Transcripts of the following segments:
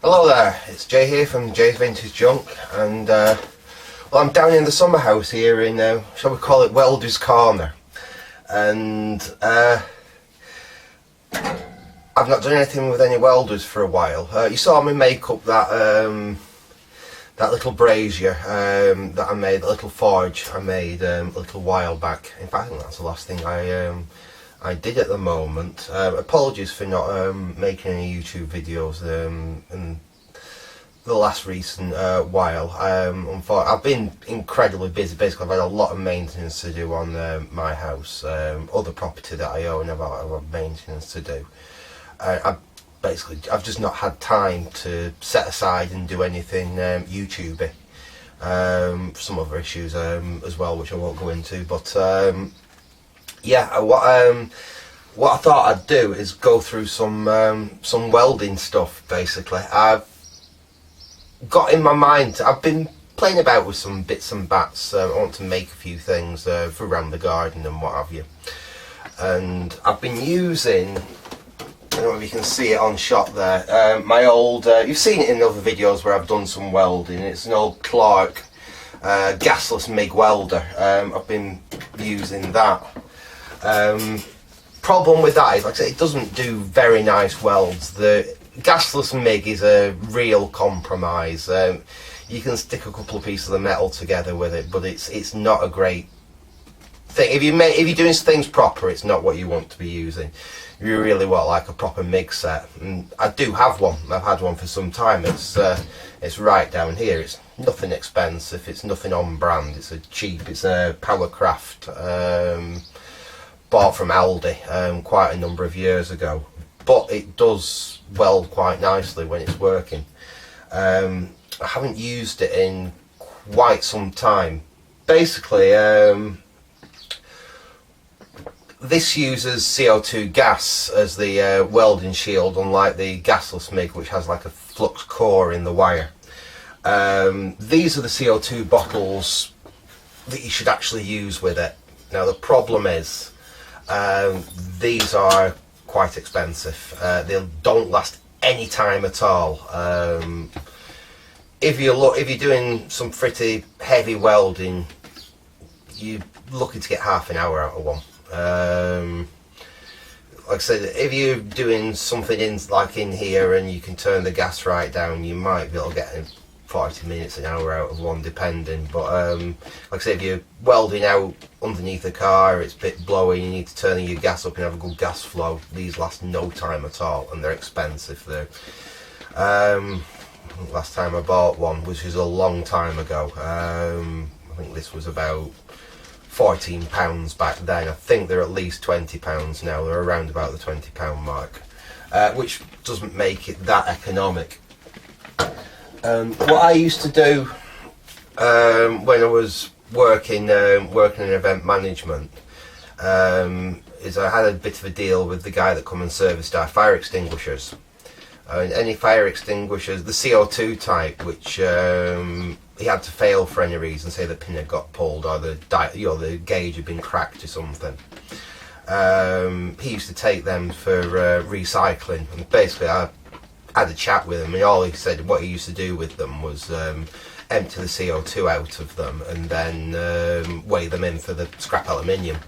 Hello there, it's Jay here from Jay's Vintage Junk, and well, I'm down in the summer house here in, shall we call it Welder's Corner, and I've not done anything with any welders for a while. You saw me make up that that little brazier that I made, that little forge I made a little while back. In fact, I think that's the last thing I did at the moment. Apologies for not making any YouTube videos in the last recent while. I've been incredibly busy. Basically, I've had a lot of maintenance to do on my house. Other property that I own, I've had maintenance to do. I've just not had time to set aside and do anything YouTubey. Some other issues as well, which I won't go into, but yeah, what I thought I'd do is go through some welding stuff. Basically, I've got in my mind, I've been playing about with some bits and bats. I want to make a few things for around the garden and what have you, and I've been using, I don't know if you can see it on shot there, my old, you've seen it in other videos where I've done some welding. It's an old Clark gasless MIG welder. I've been using that. Problem with that is, like I say, it doesn't do very nice welds. The gasless MIG is a real compromise. You can stick a couple of pieces of metal together with it, but it's not a great thing. If you're doing things proper, it's not what you want to be using. You really want like a proper MIG set, and I do have one. I've had one for some time. It's right down here. It's nothing expensive. It's nothing on brand. It's a Powercraft. Bought from Aldi quite a number of years ago, but it does weld quite nicely when it's working. I haven't used it in quite some time. Basically, this uses CO2 gas as the welding shield, unlike the gasless MIG, which has like a flux core in the wire. These are the CO2 bottles that you should actually use with it. Now the problem is, these are quite expensive. They don't last any time at all. If you're doing some pretty heavy welding, you're looking to get half an hour out of one. Like I said, if you're doing something in here and you can turn the gas right down, you might be able to get 40 minutes, an hour out of one, depending. But like I say, if you're welding out underneath a car, it's a bit blowy, you need to turn your gas up and have a good gas flow. These last no time at all, and they're expensive. Last time I bought one, which was a long time ago, I think this was about £14 back then. I think they're at least £20 now. They're around about the £20 mark, which doesn't make it that economic. What I used to do when I was working in event management is I had a bit of a deal with the guy that come and serviced our fire extinguishers. Any fire extinguishers, the CO2 type, which he had to fail for any reason, say the pin had got pulled or the gauge had been cracked or something. He used to take them for recycling, and basically I had a chat with him, and all he said what he used to do with them was empty the CO2 out of them and then weigh them in for the scrap aluminium.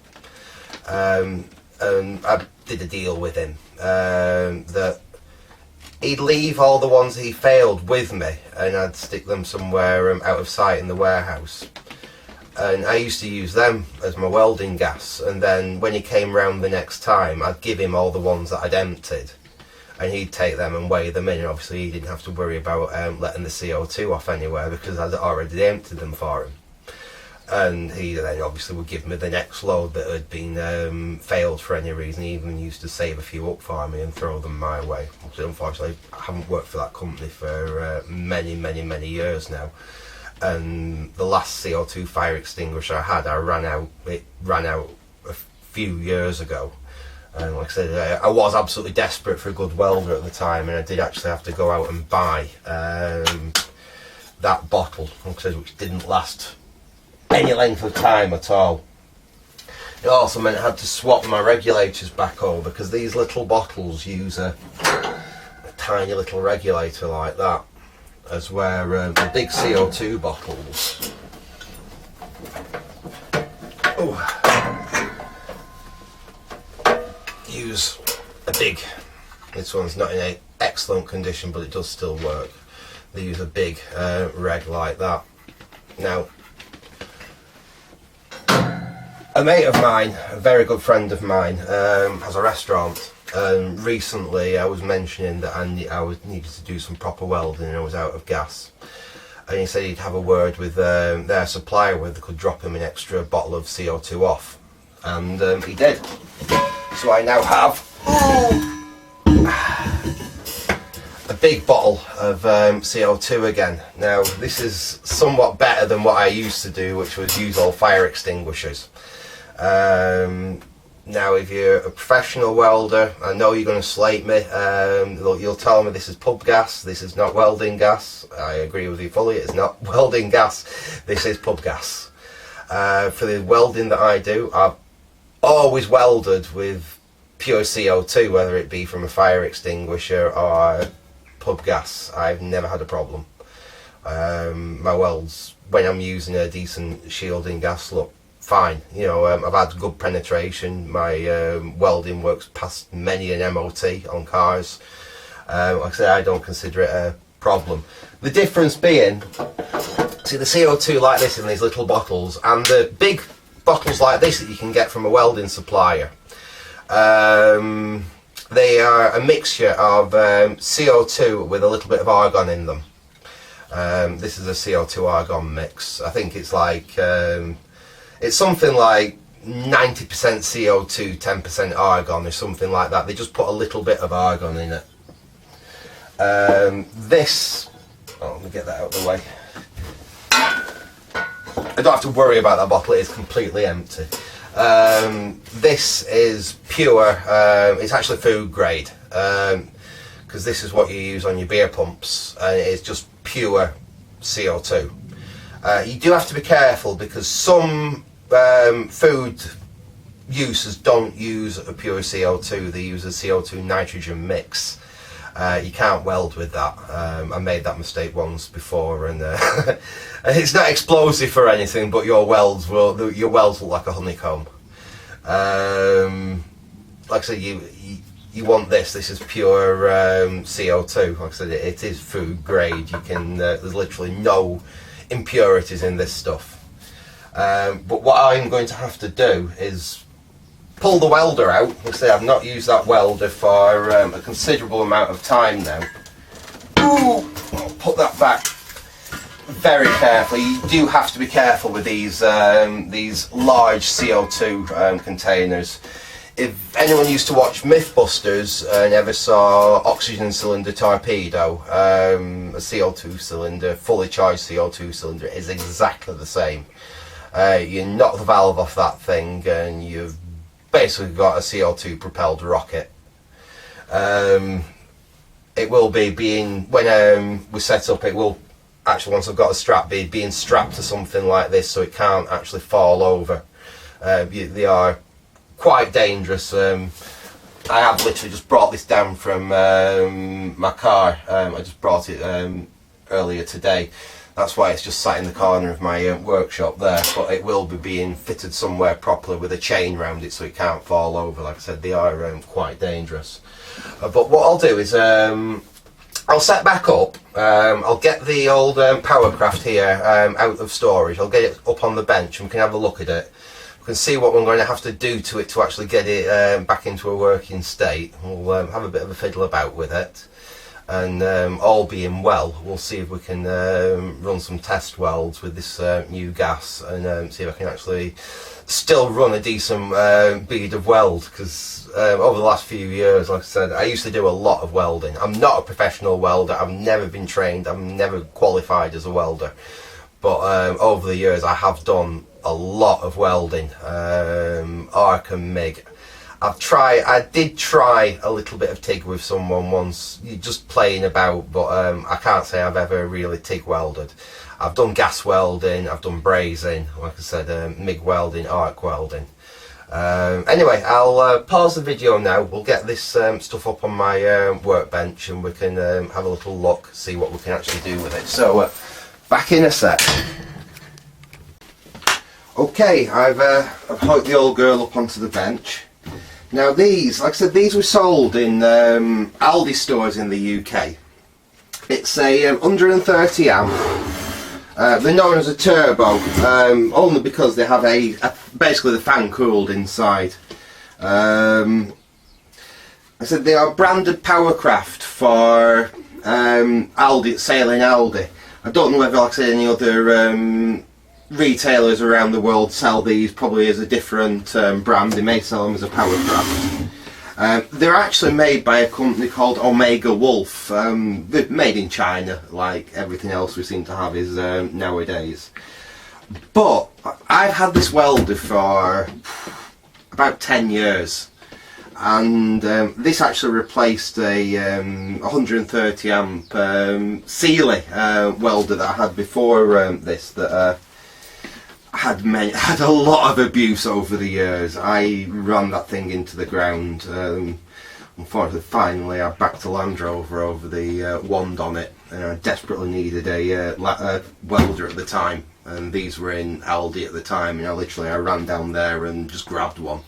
And I did a deal with him that he'd leave all the ones he failed with me, and I'd stick them somewhere out of sight in the warehouse. And I used to use them as my welding gas, and then when he came round the next time, I'd give him all the ones that I'd emptied, and he'd take them and weigh them in, and obviously he didn't have to worry about letting the CO2 off anywhere because I'd already emptied them for him. And he then obviously would give me the next load that had been failed for any reason. He even used to save a few up for me and throw them my way. Unfortunately, I haven't worked for that company for many years now. And the last CO2 fire extinguisher I had, it ran out a few years ago. And like I said, I was absolutely desperate for a good welder at the time, and I did actually have to go out and buy that bottle, which didn't last any length of time at all. It also meant I had to swap my regulators back over, because these little bottles use a tiny little regulator like that, as where the big CO2 bottles use a big, this one's not in excellent condition but it does still work, they use a big reg like that. Now, a mate of mine, a very good friend of mine, has a restaurant, and recently I was mentioning that I needed to do some proper welding and I was out of gas, and he said he'd have a word with their supplier whether they could drop him an extra bottle of CO2 off, and he did. So I now have a big bottle of CO2 again. Now this is somewhat better than what I used to do, which was use all fire extinguishers. Now if you're a professional welder, I know you're going to slate me, you'll tell me this is pub gas, this is not welding gas. I agree with you fully, it's not welding gas, this is pub gas. For the welding that I do, I've always welded with pure CO2, whether it be from a fire extinguisher or pub gas. I've never had a problem. My welds, when I'm using a decent shielding gas, look fine. You know, I've had good penetration. My welding works past many an MOT on cars. Like I said, I don't consider it a problem. The difference being, see the CO2 like this in these little bottles and the big bottles like this that you can get from a welding supplier. They are a mixture of CO2 with a little bit of argon in them. This is a CO2 argon mix. I think it's like it's something like 90% CO2, 10% argon or something like that. They just put a little bit of argon in it. This, let me get that out of the way. I don't have to worry about that bottle, it is completely empty. This is pure, it's actually food grade, because this is what you use on your beer pumps, and it is just pure CO2. You do have to be careful because some food users don't use a pure CO2, they use a CO2 nitrogen mix. You can't weld with that. I made that mistake once before, and it's not explosive or anything, but your welds look like a honeycomb. Like I said, you want this. This is pure CO2. Like I said, it is food grade. You can there's literally no impurities in this stuff. But what I'm going to have to do is pull the welder out. Like I say, I've not used that welder for a considerable amount of time now. I'll put that back very carefully. You do have to be careful with these large CO2 containers. If anyone used to watch Mythbusters and ever saw oxygen cylinder torpedo, a CO2 cylinder, fully charged CO2 cylinder is exactly the same. You knock the valve off that thing and you've basically got a CO2 propelled rocket. It will be when we set up, it will actually, once I've got a strap, being strapped to something like this so it can't actually fall over. They are quite dangerous. I have literally just brought this down from my car. I just brought it earlier today. That's why it's just sat in the corner of my workshop there, but it will be being fitted somewhere properly with a chain around it so it can't fall over. Like I said, they are quite dangerous. But what I'll do is I'll set back up. I'll get the old Powercraft here out of storage. I'll get it up on the bench and we can have a look at it. We can see what we're going to have to do to it to actually get it back into a working state. We'll have a bit of a fiddle about with it. And all being well, we'll see if we can run some test welds with this new gas and see if I can actually still run a decent bead of weld, because over the last few years, like I said, I used to do a lot of welding. I'm not a professional welder, I've never been trained, I'm never qualified as a welder, but over the years I have done a lot of welding, arc and MIG. I did try a little bit of TIG with someone once, just playing about, but I can't say I've ever really TIG welded. I've done gas welding, I've done brazing, like I said, MIG welding, arc welding. Anyway, I'll pause the video now. We'll get this stuff up on my workbench and we can have a little look, see what we can actually do with it. So, back in a sec. Okay, I've hooked the old girl up onto the bench. Now these, like I said, these were sold in Aldi stores in the UK. It's a 130 amp. They're known as a turbo, only because they have basically the fan cooled inside. I said they are branded Powercraft for Aldi, sailing Aldi. I don't know whether, like I said, any other retailers around the world sell these, probably as a different brand. They may sell them as a Powercraft. They're actually made by a company called Omega Wolf. They're made in China, like everything else we seem to have is nowadays. But I've had this welder for about 10 years, and this actually replaced a 130 amp Sealy welder that I had before this, that had a lot of abuse over the years. I ran that thing into the ground. Unfortunately, finally I backed a Land Rover over the wand on it, and I desperately needed a welder at the time, and these were in Aldi at the time, and I ran down there and just grabbed one.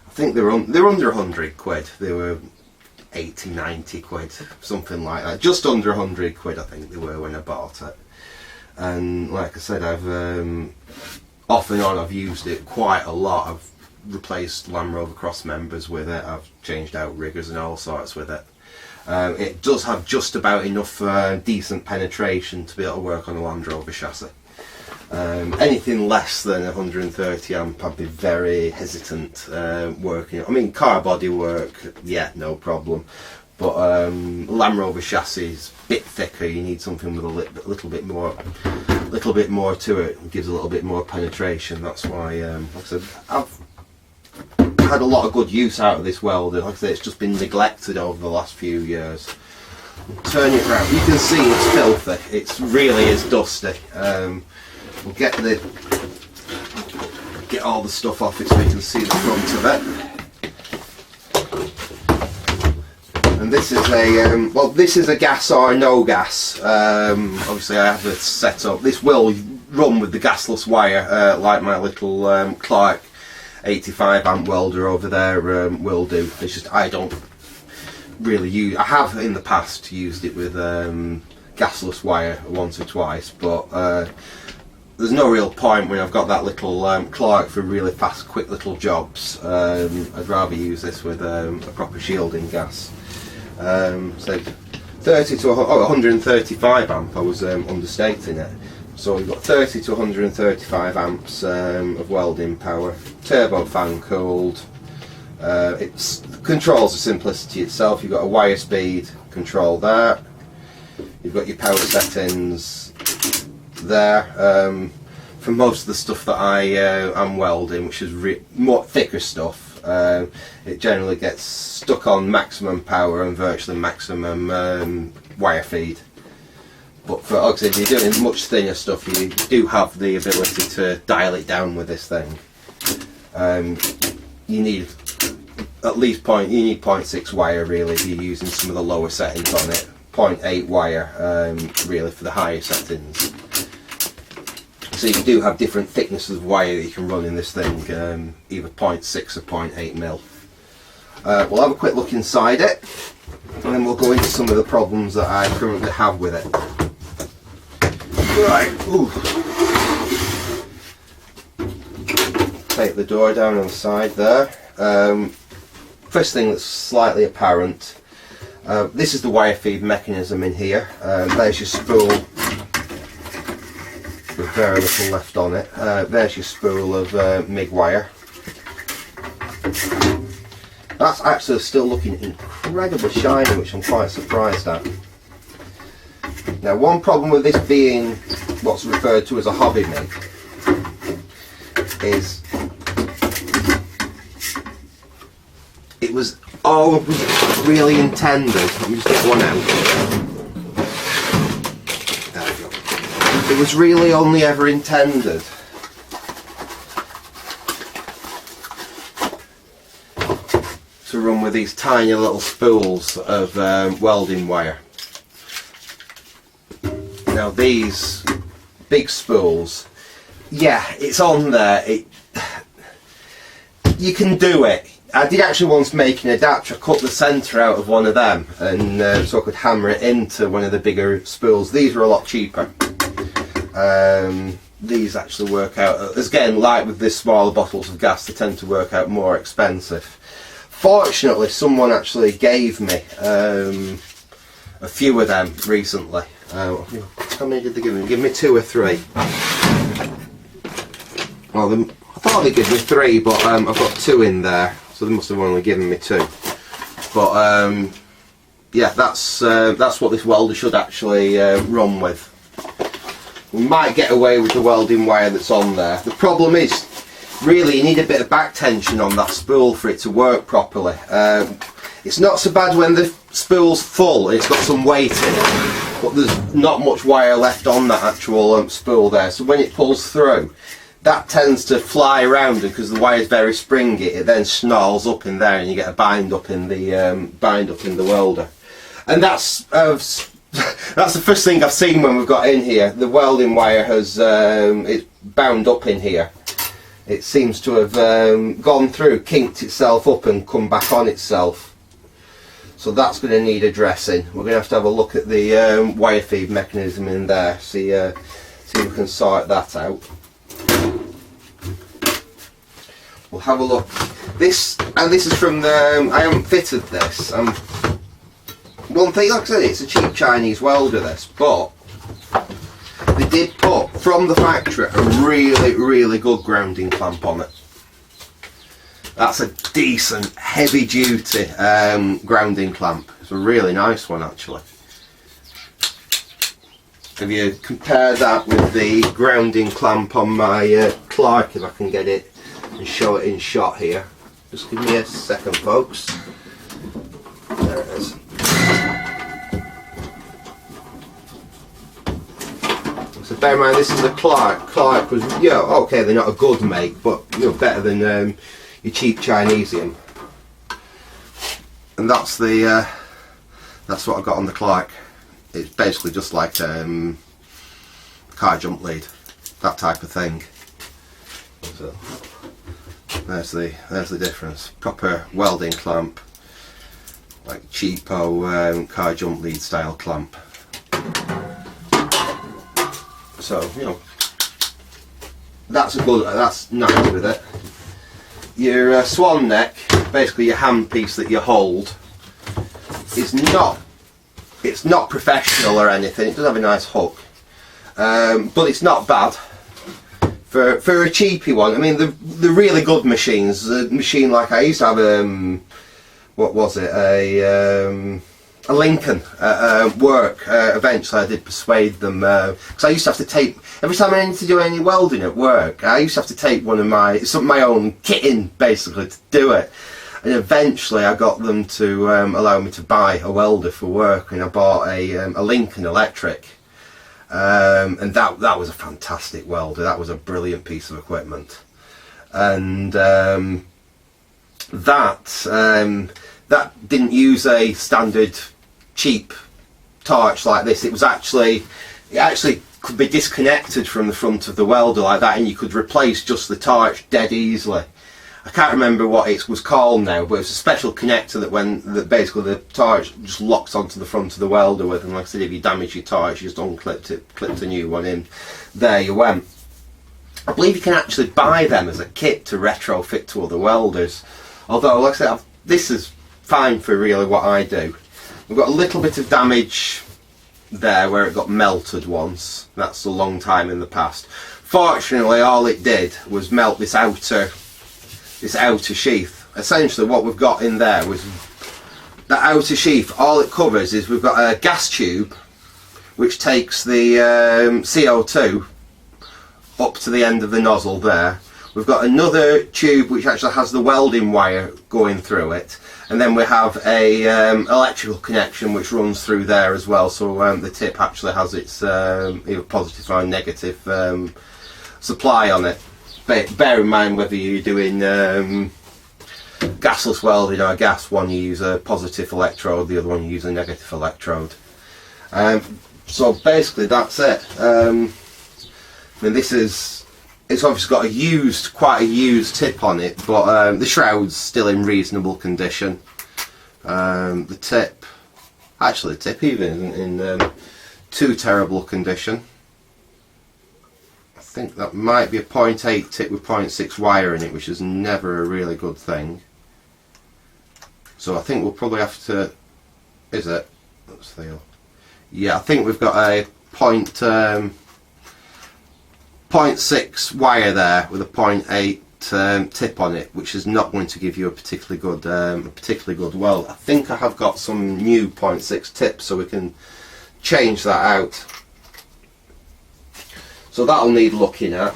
I think they were under 100 quid. They were 80, 90 quid, something like that. Just under 100 quid I think they were when I bought it. And like I said, I've off and on I've used it quite a lot. I've replaced Land Rover cross members with it. I've changed out riggers and all sorts with it. It does have just about enough decent penetration to be able to work on a Land Rover chassis. Anything less than 130 amp I'd be very hesitant working. I mean, car body work, yeah, no problem. But Land Rover chassis is a bit thicker. You need something with a little bit more to it. It gives a little bit more penetration. That's why, like I said, I've had a lot of good use out of this welder. Like I said, it's just been neglected over the last few years. Turn it around. You can see it's filthy. It really is dusty. We'll get all the stuff off it so you can see the front of it. And this is a this is a gas or no gas. Obviously, I have it set up. This will run with the gasless wire, like my little Clark 85 amp welder over there will do. It's just I don't really use. I have in the past used it with gasless wire once or twice, but there's no real point when I've got that little Clark for really fast, quick little jobs. I'd rather use this with a proper shielding gas. So 30 to 135 amp, I was understating it. So we've got 30 to 135 amps of welding power, turbo fan cooled. It controls the simplicity itself. You've got a wire speed control there. You've got your power settings there. For most of the stuff that I am welding, which is more thicker stuff, it generally gets stuck on maximum power and virtually maximum wire feed. But for if you're doing much thinner stuff, you do have the ability to dial it down with this thing. You need at least 0.6 wire really if you're using some of the lower settings on it. 0.8 wire really for the higher settings. So you do have different thicknesses of wire that you can run in this thing, either 0.6 or 0.8 mil. We'll have a quick look inside it, and then we'll go into some of the problems that I currently have with it. Right, ooh. Take the door down on the side there. First thing that's slightly apparent, this is the wire feed mechanism in here. There's your spool with very little left on it. There's your spool of MIG wire. That's actually still looking incredibly shiny, which I'm quite surprised at. Now, one problem with this being what's referred to as a hobby MIG is it was always really intended. Let me just get one out. There we go. It was really only ever intended with these tiny little spools of welding wire. Now these big spools, yeah, it's on there. You can do it. I did actually once make an adapter. I cut the centre out of one of them, and so I could hammer it into one of the bigger spools. These were a lot cheaper. These actually work out, again, like with the smaller bottles of gas, they tend to work out more expensive. Fortunately, someone actually gave me a few of them recently. How many did they give me? Give me 2 or 3. Well, I thought they gave me 3, but I've got 2 in there, so they must have only given me 2. But yeah, that's what this welder should actually run with. We might get away with the welding wire that's on there. The problem is, really, you need a bit of back tension on that spool for it to work properly. It's not so bad when the spool's full and it's got some weight in it, but there's not much wire left on that actual spool there. So when it pulls through, that tends to fly around, and because the wire is very springy, it then snarls up in there, and you get a bind up in the welder. And that's the first thing I've seen when we've got in here. The welding wire has it's bound up in here. It seems to have gone through, kinked itself up and come back on itself. So that's going to need addressing. We're going to have a look at the wire feed mechanism in there, see if we can sort that out. We'll have a look. This is from the, I haven't fitted this. One thing, like I said, it's a cheap Chinese welder this, but they did put, from the factory, a really good grounding clamp on it. That's a decent, heavy duty grounding clamp. It's a really nice one actually. If you compare that with the grounding clamp on my Clark, if I can get it and show it in shot here. Just give me a second, folks. There it is. So bear in mind, this is a Clark. Clark was, yeah, okay, they're not a good make, but better than your cheap Chinesium. And that's the that's what I got on the Clark. It's basically just like a car jump lead, that type of thing. So there's the difference. Proper welding clamp, like cheapo car jump lead style clamp. So that's nice with it. Your swan neck, basically your handpiece that you hold, is it's not professional or anything. It does have a nice hook, but it's not bad for a cheapy one. I mean, the really good machines, a machine like I used to have, what was it, a Lincoln at work. Eventually I did persuade them, because I used to have to tape, every time I needed to do any welding at work, I used to have to tape one of my own kit in, basically, to do it. And eventually I got them to allow me to buy a welder for work, and I bought a Lincoln electric, and that was a fantastic welder. That was a brilliant piece of equipment. And that didn't use a standard cheap torch like this. It actually could be disconnected from the front of the welder like that, and you could replace just the torch dead easily. I can't remember what it was called now, but it's a special connector that basically the torch just locks onto the front of the welder with, and like I said, if you damage your torch, you just unclipped it, clipped a new one in, there you went. I believe you can actually buy them as a kit to retrofit to other welders, although like I said, this is fine for really what I do. We've got a little bit of damage there where it got melted once. That's a long time in the past. Fortunately, all it did was melt this outer sheath. Essentially what we've got in there was that outer sheath. All it covers is we've got a gas tube which takes the CO2 up to the end of the nozzle there. We've got another tube which actually has the welding wire going through it, and then we have a electrical connection which runs through there as well, so the tip actually has its either positive or negative supply on it. Bear in mind whether you're doing gasless welding or gas, one you use a positive electrode, the other one you use a negative electrode. So basically that's it. I mean, it's obviously got quite a used tip on it, but the shroud's still in reasonable condition. The tip even isn't in too terrible condition. I think that might be a 0.8 tip with 0.6 wire in it, which is never a really good thing. So I think we'll probably have to, let's feel. Yeah, I think we've got a 0.6 wire there with a 0.8 tip on it, which is not going to give you a particularly good weld. I think I have got some new 0.6 tips, so we can change that out. So that'll need looking at.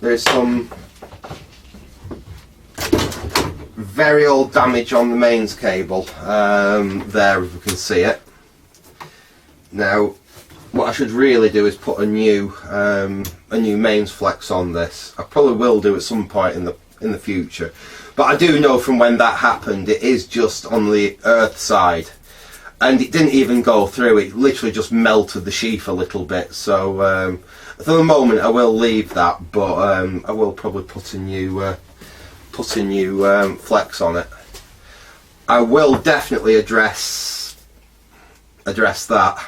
There's some very old damage on the mains cable there, if we can see it. Now, what I should really do is put a new mains flex on this. I probably will do at some point in the future, but I do know from when that happened, it is just on the earth side, and it didn't even go through. It literally just melted the sheath a little bit. So for the moment, I will leave that, but I will probably put a new flex on it. I will definitely address that.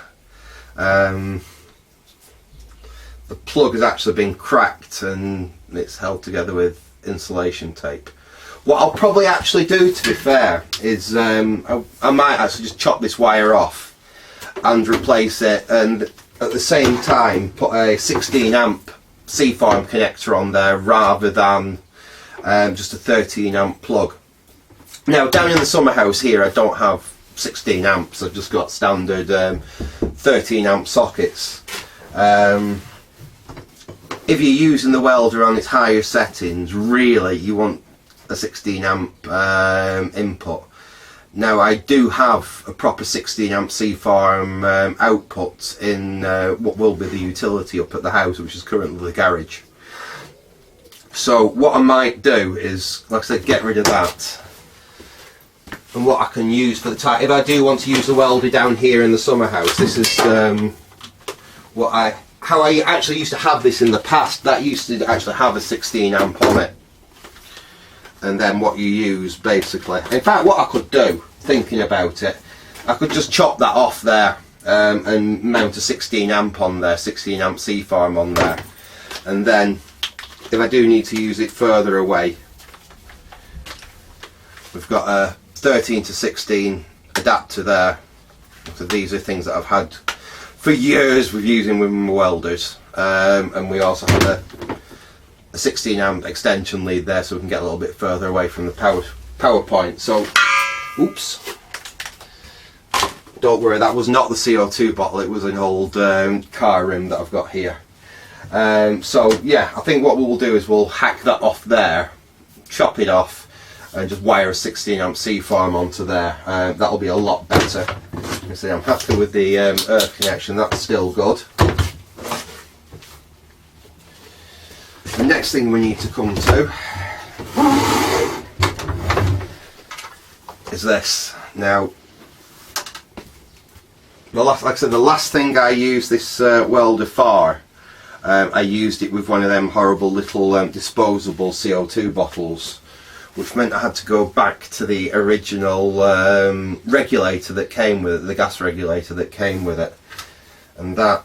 The plug has actually been cracked and it's held together with insulation tape. What I'll probably actually do, to be fair, is I might actually just chop this wire off and replace it, and at the same time put a 16 amp C-form connector on there rather than just a 13 amp plug. Now, down in the summer house here, I don't have 16 amps. I've just got standard 13 amp sockets. If you're using the welder on its higher settings, really you want a 16 amp input. Now, I do have a proper 16 amp C-form output in what will be the utility up at the house, which is currently the garage. So what I might do is, like I said, get rid of that. And what I can use for the type, if I do want to use the welder down here in the summer house, this is how I actually used to have this in the past. That used to actually have a 16 amp on it, and then what you use basically. In fact, what I could do, thinking about it, I could just chop that off there and mount a 16 amp on there, 16 amp C-form on there, and then if I do need to use it further away, we've got a 13 to 16 adapter there. So these are things that I've had for years with using with my welders, and we also have a 16 amp extension lead there, so we can get a little bit further away from the power point. So, oops, don't worry, that was not the CO2 bottle, it was an old car rim that I've got here. So yeah, I think what we'll do is we'll hack that off there, chop it off, and just wire a 16 amp C-form onto there. That'll be a lot better. You see, I'm happy with the earth connection, that's still good. The next thing we need to come to is this. Now, like I said, the last thing I used this welder for, I used it with one of them horrible little disposable CO2 bottles, which meant I had to go back to the original regulator that came with it, the gas regulator that came with it, and that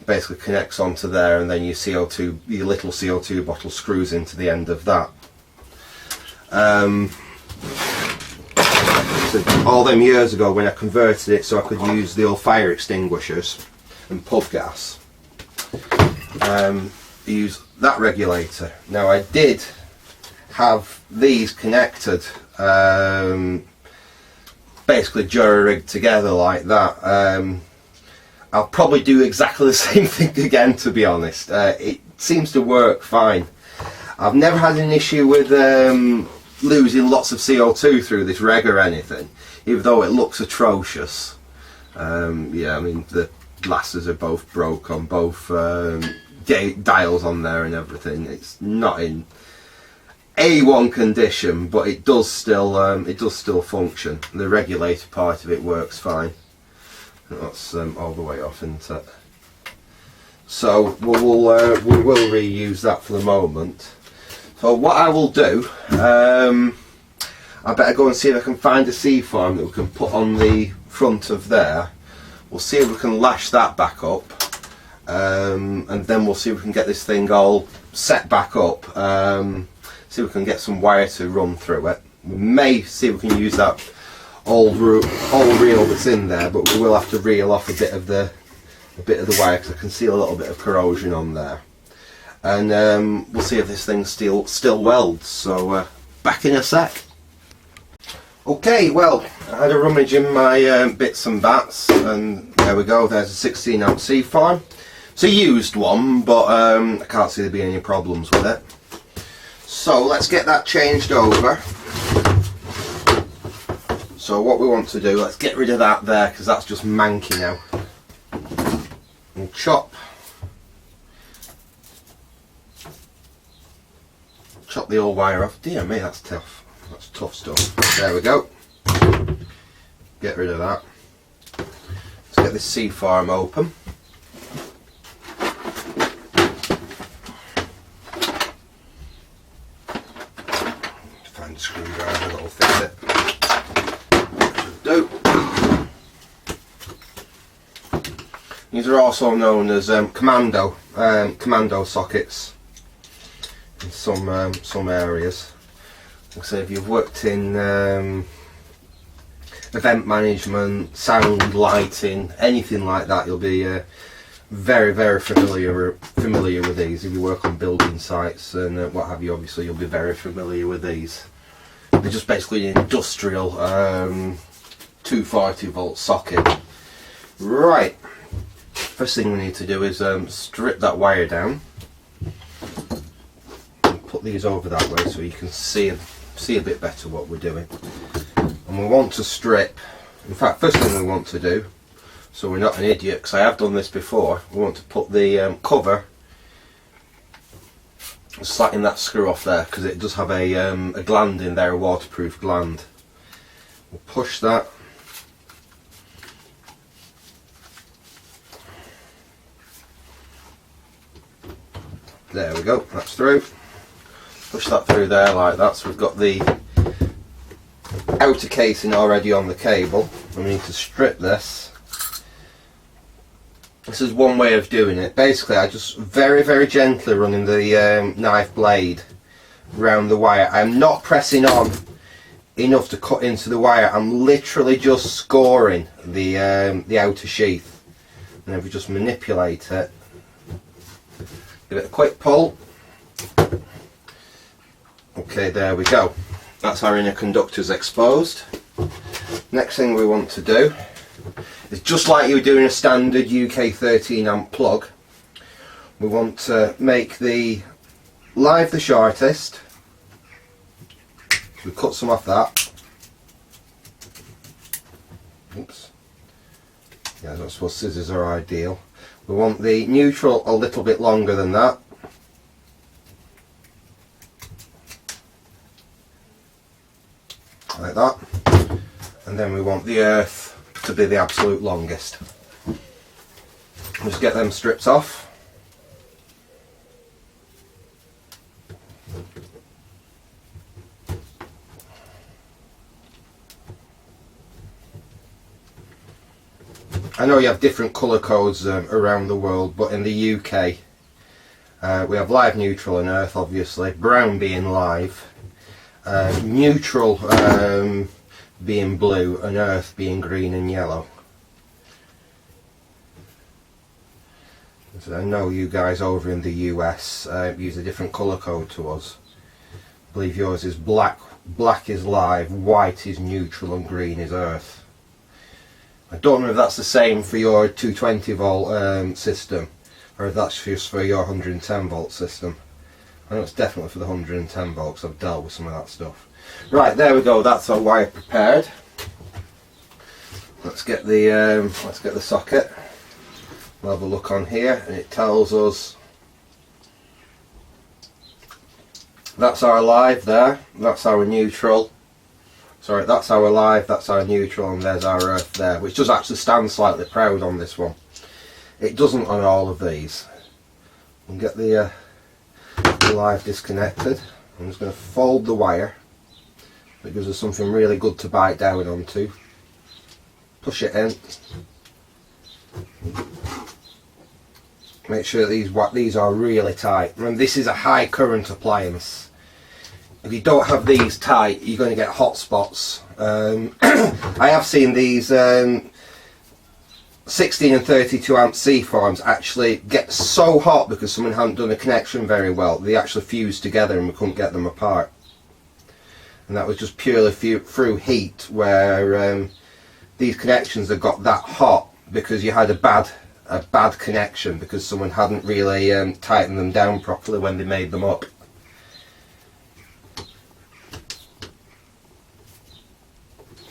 basically connects onto there, and then your little CO2 bottle screws into the end of that. So all them years ago when I converted it so I could use the old fire extinguishers and pub gas, use that regulator. Now, I did have these connected, basically jury-rigged together like that. I'll probably do exactly the same thing again, to be honest. It seems to work fine. I've never had an issue with losing lots of CO2 through this reg or anything, even though it looks atrocious. Yeah, I mean, the glasses are both broke on both dials on there and everything. It's not in A1 condition, but it does still function. The regulator part of it works fine. That's all the way off, isn't it? So we will reuse that for the moment. So what I will do, I better go and see if I can find a C-form that we can put on the front of there. We'll see if we can lash that back up, and then we'll see if we can get this thing all set back up. See if we can get some wire to run through it. We may see if we can use that old reel that's in there, but we will have to reel off a bit of the wire because I can see a little bit of corrosion on there. And we'll see if this thing still welds. So back in a sec. Okay, well, I had a rummage in my bits and bats, and there we go. There's a 16 amp C-form. It's a used one, but I can't see there being any problems with it. So let's get that changed over. So what we want to do, let's get rid of that there because that's just manky now. And chop the old wire off. Dear me, that's tough. That's tough stuff. There we go. Get rid of that. Let's get this C-form open. Find a screwdriver that'll fit it. Should do. These are also known as commando sockets in some areas. So if you've worked in event management, sound, lighting, anything like that, you'll be very, very familiar with these. If you work on building sites and what have you, obviously you'll be very familiar with these. They're just basically an industrial 240 volt socket. Right, first thing we need to do is strip that wire down. Put these over that way so you can see a bit better what we're doing. And we want to strip, in fact, first thing we want to do, so we're not an idiot, because I have done this before, we want to put the cover, slacken that screw off there, because it does have a gland in there, a waterproof gland. We'll push that. There we go, that's through. Push that through there like that, so we've got the outer casing already on the cable. We need to strip this. This is one way of doing it. Basically, I just very, very gently running the knife blade around the wire. I'm not pressing on enough to cut into the wire. I'm literally just scoring the outer sheath. And if we just manipulate it, give it a quick pull. Okay, there we go. That's our inner conductors exposed. Next thing we want to do is, just like you were doing a standard UK 13 amp plug, we want to make the live the shortest. We cut some off that. Oops. Yeah, I don't suppose scissors are ideal. We want the neutral a little bit longer than that. Like that. And then we want the earth to be the absolute longest. Just get them strips off. I know you have different colour codes around the world, but in the UK we have live, neutral and earth, obviously. Brown being live. Neutral being blue and earth being green and yellow. So I know you guys over in the US use a different colour code to us. I believe yours is black. Black is live, white is neutral and green is earth. I don't know if that's the same for your 220 volt system, or if that's just for your 110 volt system. I know it's definitely for the 110 volts. I've dealt with some of that stuff. Right, there we go. That's our wire prepared. Let's get the socket. We'll have a look on here, and it tells us That's our live there, that's our neutral. Sorry, that's our live, that's our neutral, and there's our earth there, which does actually stand slightly proud on this one. It doesn't on all of these. And get the live disconnected. I'm just going to fold the wire. It gives us something really good to bite down onto. Push it in. Make sure these are really tight. Remember, this is a high current appliance. If you don't have these tight, you're going to get hot spots. I have seen these 16 and 32 amp C-forms actually get so hot because someone hadn't done a connection very well. They actually fused together and we couldn't get them apart. And that was just purely through heat, where these connections have got that hot because you had a bad connection because someone hadn't really tightened them down properly when they made them up.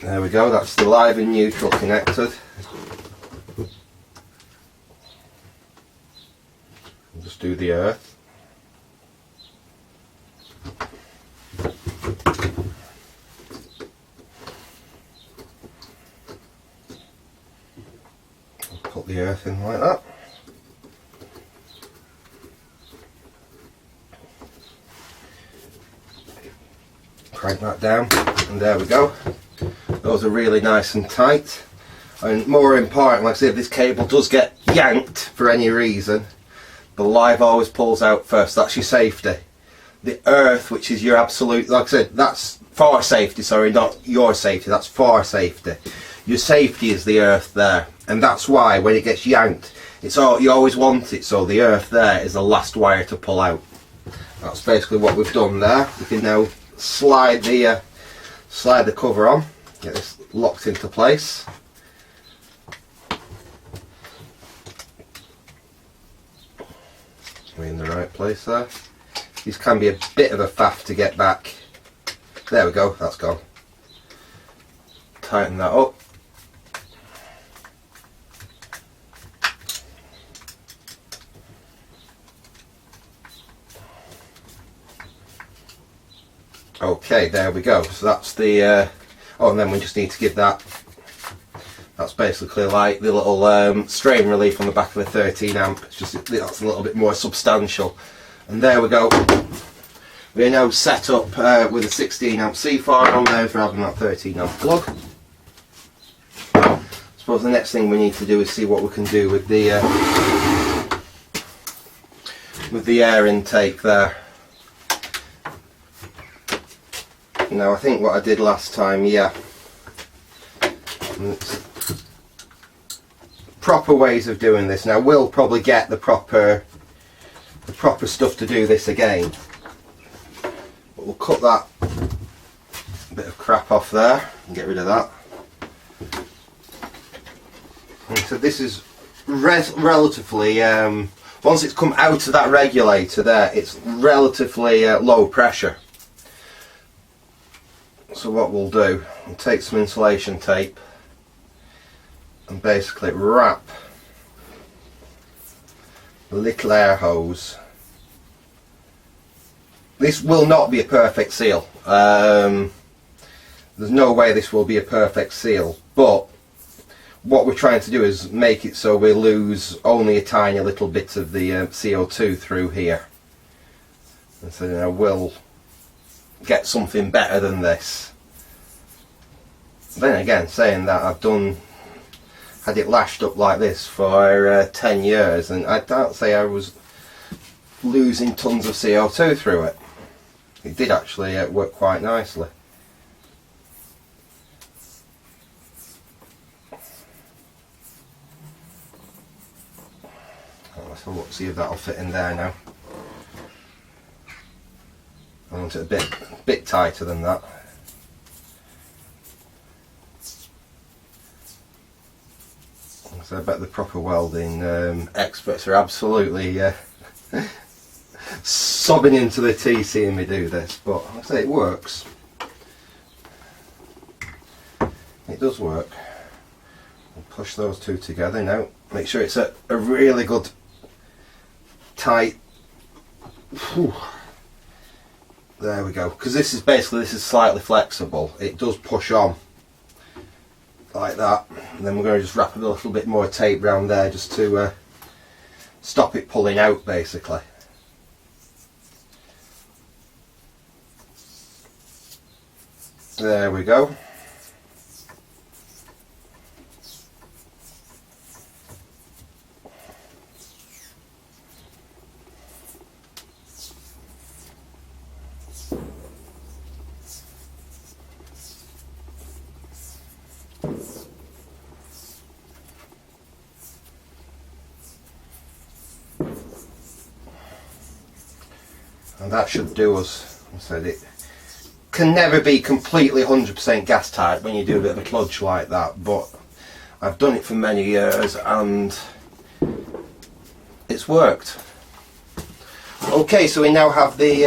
There we go, that's the live and neutral connected. Just do the earth. Put the earth in like that. Crank that down, and there we go. Those are really nice and tight. And more important, like I said, if this cable does get yanked for any reason, the live always pulls out first. That's your safety. The earth, which is your absolute, like I said, that's for safety, sorry, not your safety, that's for safety. Your safety is the earth there, and that's why when it gets yanked, you always want it so the earth there is the last wire to pull out. That's basically what we've done there. We can now slide the cover on, get this locked into place. We're in the right place there. These can be a bit of a faff to get back. There we go, that's gone. Tighten that up. Okay, there we go. So that's the oh, and then we just need to give that, that's basically like the little strain relief on the back of the 13 amp. It's just, that's a little bit more substantial. And there we go. We're now set up with a 16 amp C-form on there for having that 13 amp plug. I suppose the next thing we need to do is see what we can do with the air intake there. Now I think what I did last time, yeah, proper ways of doing this. Now we'll probably get the proper stuff to do this again, but we'll cut that bit of crap off there and get rid of that. And so this is relatively, once it's come out of that regulator there, it's relatively low pressure. So what we'll do, we'll take some insulation tape and basically wrap a little air hose. This will not be a perfect seal. There's no way this will be a perfect seal, but what we're trying to do is make it so we lose only a tiny little bit of the CO2 through here. And so now we'll get something better than this. Then again, saying that, I've had it lashed up like this for 10 years, and I can't say I was losing tons of CO2 through it. It did actually work quite nicely. Let's have a look, see if that'll fit in there now. I want it a bit tighter than that. So I bet the proper welding experts are absolutely sobbing into the tea seeing me do this, but like I say, it works. It does work. We'll push those two together now. Make sure it's a really good tight. Whew. There we go. Because this is slightly flexible. It does push on like that. And then we're going to just wrap a little bit more tape around there just to stop it pulling out, basically. There we go. And that should do us. I said it can never be completely 100% gas tight when you do a bit of a kludge like that, but I've done it for many years and it's worked. Okay, so we now have the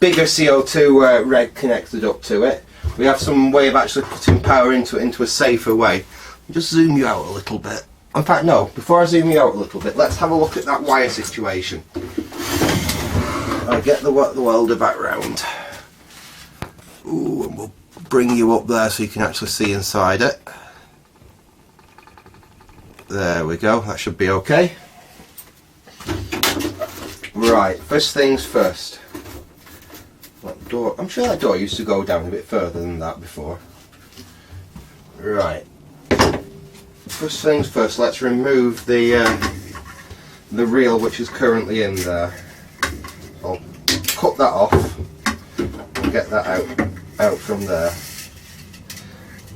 bigger CO2 reg connected up to it. We have some way of actually putting power into it into a safer way. Just zoom you out a little bit. In fact, no, before I zoom you out a little bit, let's have a look at that wire situation. I'll get the welder back round. Ooh, and we'll bring you up there so you can actually see inside it. There we go, that should be okay. Right, first things first. That door, I'm sure that door used to go down a bit further than that before. Right. First things first, let's remove the reel which is currently in there. I'll cut that off and get that out from there.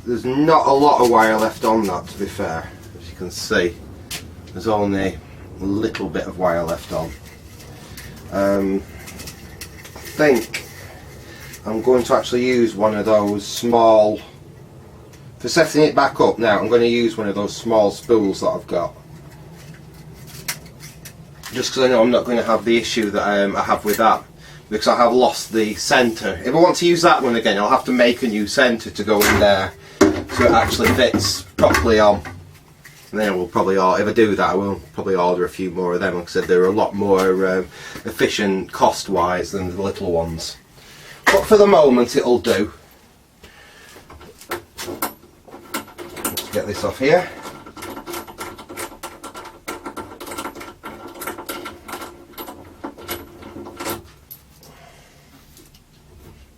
There's not a lot of wire left on that, to be fair. As you can see, there's only a little bit of wire left on. I think I'm going to actually use one of those small, for setting it back up now, I'm going to use one of those small spools that I've got. Just because I know I'm not going to have the issue that I have with that, because I have lost the centre. If I want to use that one again, I'll have to make a new centre to go in there so it actually fits properly on. And then we'll probably, if I do that, I will probably order a few more of them. Like I said, they're a lot more efficient cost-wise than the little ones. But for the moment, it'll do. Let's get this off here.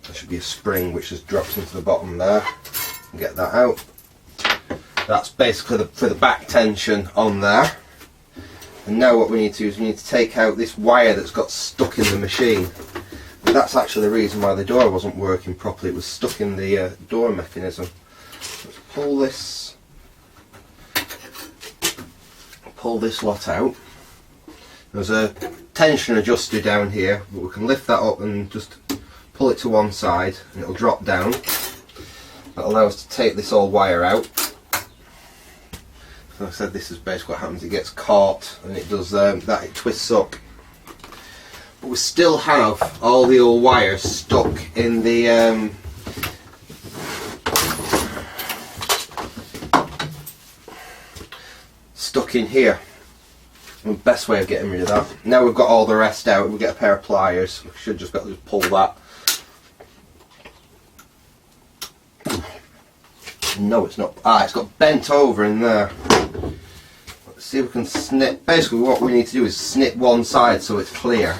There should be a spring which just drops into the bottom there. Get that out. That's basically for the back tension on there. And now what we need to do is we need to take out this wire that's got stuck in the machine. And that's actually the reason why the door wasn't working properly. It was stuck in the door mechanism. Let's pull this lot out. There's a tension adjuster down here, but we can lift that up and just pull it to one side and it'll drop down. That allows us to take this old wire out. Like I said, this is basically what happens. It gets caught and it does that, it twists up. But we still have all the old wires stuck in the stuck in here. And the best way of getting rid of that. Now we've got all the rest out, we get a pair of pliers. We should just be able to pull that. No, it's not. Ah, it's got bent over in there. Let's see if we can snip. Basically, what we need to do is snip one side so it's clear,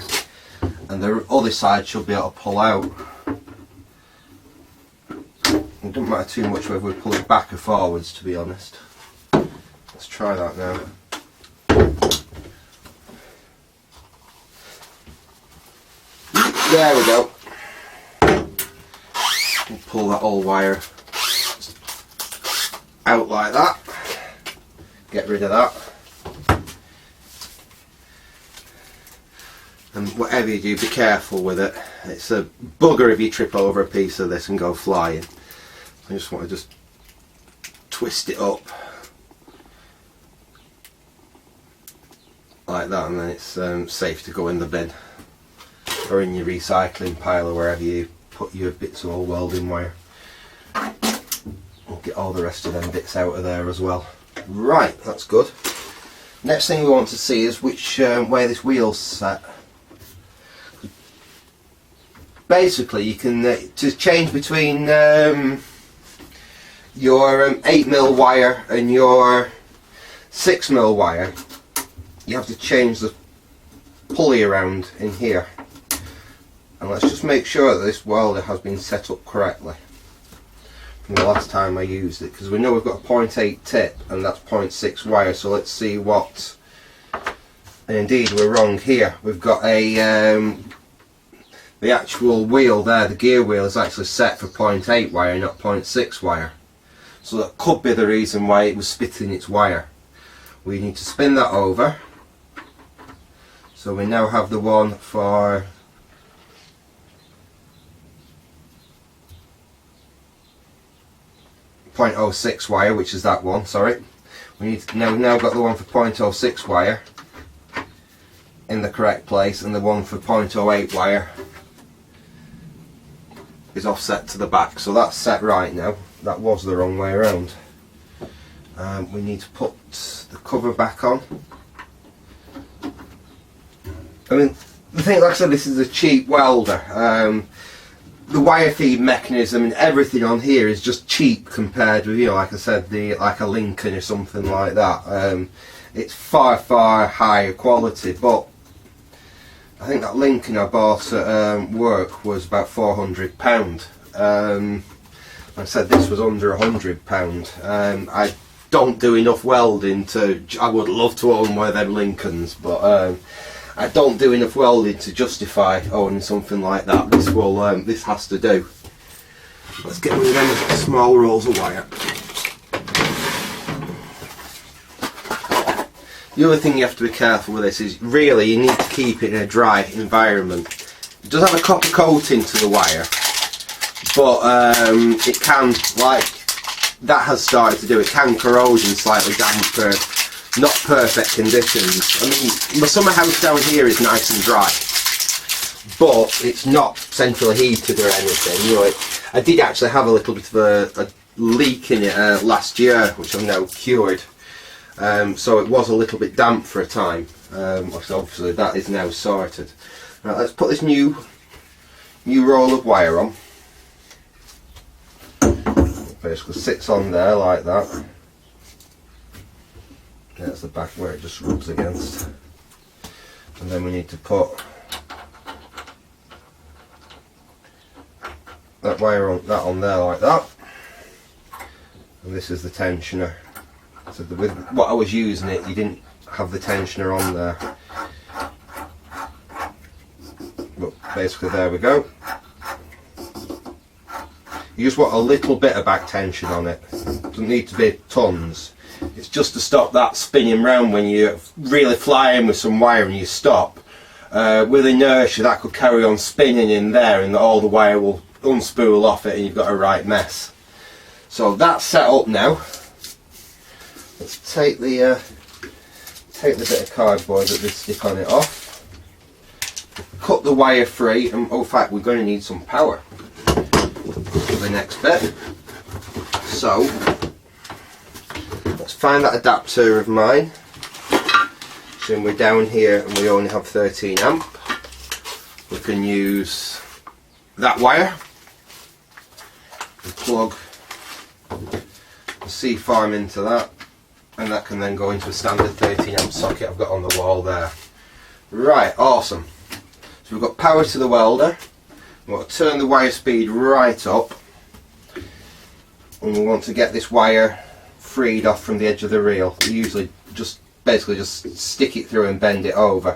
and the other side should be able to pull out. It doesn't matter too much whether we pull it back or forwards, to be honest. Let's try that now. There we go. We'll pull that old wire out like that. Get rid of that. And whatever you do, be careful with it. It's a bugger if you trip over a piece of this and go flying. I just want to twist it up like that, and then it's safe to go in the bin or in your recycling pile or wherever you put your bits of old welding wire. We'll get all the rest of them bits out of there as well. Right, that's good. Next thing we want to see is which way this wheel's set. basically you can to change between your 8mm wire and your 6mm wire, you have to change the pulley around in here. And let's just make sure that this welder has been set up correctly from the last time I used it, because we know we've got a 0.8 tip and that's 0.6 wire. So let's see what, and indeed we're wrong here. We've got a the actual wheel there, the gear wheel, is actually set for 0.8 wire, not 0.6 wire. So that could be the reason why it was spitting its wire. We need to spin that over. So we now have the one for .06 wire, which is that one, sorry. We need to, now got the one for .06 wire in the correct place, and the one for .08 wire is offset to the back. So that's set right now. That was the wrong way around. We need to put the cover back on. I mean, the thing, like I said, this is a cheap welder. The wire feed mechanism and everything on here is just cheap compared with, you know, like I said, like a Lincoln or something like that. It's far higher quality, but I think that Lincoln I bought at work was about £400. Like I said, this was under £100. I don't do enough welding to. I would love to own one of them Lincolns, but I don't do enough welding to justify owning something like that. This will. This has to do. Let's get rid of them small rolls of wire. The other thing you have to be careful with this is really you need to keep it in a dry environment. It does have a copper coating to the wire, but it can, like that has started to do, it can corrode in slightly damper, not perfect conditions. I mean, my summer house down here is nice and dry, but it's not centrally heated or anything. You know, I did actually have a little bit of a leak in it last year, which I've now cured. So it was a little bit damp for a time. So obviously that is now sorted. Right, let's put this new roll of wire on. Basically sits on there like that. That's the back where it just rubs against. And then we need to put that wire on there like that. And this is the tensioner. So with what I was using it, you didn't have the tensioner on there. But basically there we go. You just want a little bit of back tension on it. Doesn't need to be tons. It's just to stop that spinning round when you're really flying with some wire and you stop. With inertia that could carry on spinning in there and all the wire will unspool off it and you've got a right mess. So that's set up now. Let's take the bit of cardboard that did stick on it off. Cut the wire free, and oh, in fact we're going to need some power for the next bit. So let's find that adapter of mine. So we're down here and we only have 13 amp. We can use that wire and plug the C-farm into that, and that can then go into a standard 13 amp socket I've got on the wall there. Right, awesome. So we've got power to the welder. We want to turn the wire speed right up, and we want to get this wire freed off from the edge of the reel. We usually just basically just stick it through and bend it over